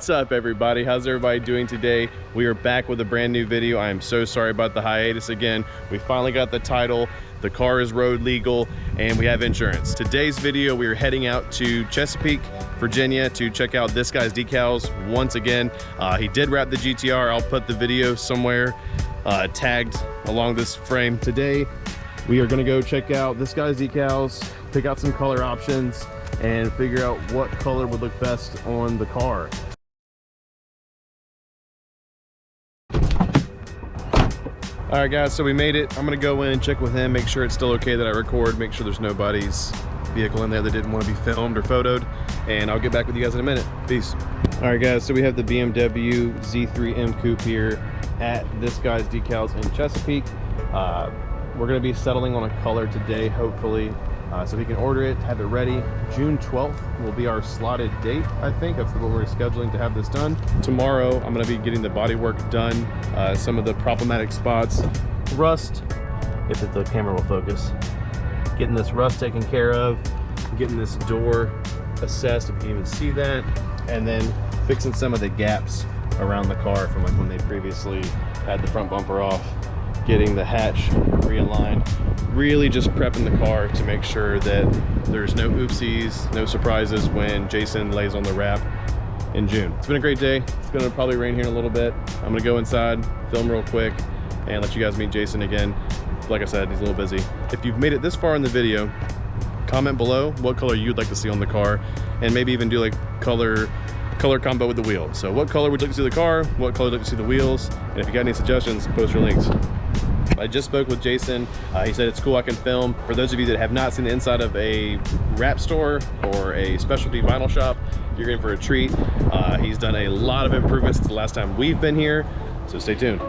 What's up, everybody? How's everybody doing today? We are back with a brand new video. I am so sorry about the hiatus again. We finally got the title, the car is road legal, and we have insurance. Today's video, we are heading out to Chesapeake, Virginia to check out this guy's decals once again. He did wrap the GTR. I'll put the video somewhere tagged along this frame. Today, we are gonna go check out this guy's decals, pick out some color options, and figure out what color would look best on the car. All right, guys, so we made it. I'm gonna go in and check with him, make sure it's still okay that I record, make sure there's nobody's vehicle in there that didn't want to be filmed or photoed, and I'll get back with you guys in a minute. Peace. All right, guys, so we have the BMW Z3M Coupe here at this guy's decals in Chesapeake. We're gonna be settling on a color today, hopefully, so we can order it, have it ready. June 12th will be our slotted date, I think. That's what we're scheduling to have this done. Tomorrow, I'm gonna be getting the body work done, some of the problematic spots. Rust, if the camera will focus. Getting this rust taken care of, getting this door assessed, if you can even see that, and then fixing some of the gaps around the car from like when they previously had the front bumper off, getting the hatch realigned, really just prepping the car to make sure that there's no oopsies, no surprises when Jason lays on the wrap in June. It's been a great day. It's gonna probably rain here in a little bit. I'm gonna go inside, film real quick, and let you guys meet Jason again. Like I said, he's a little busy. If you've made it this far in the video, comment below what color you'd like to see on the car, and maybe even do like color combo with the wheel. So what color would you like to see the car? What color would you like to see the wheels? And if you got any suggestions, post your links. I just spoke with Jason. He said it's cool I can film. For those of you that have not seen the inside of a wrap store or a specialty vinyl shop, you're in for a treat. He's done a lot of improvements since the last time we've been here, so stay tuned.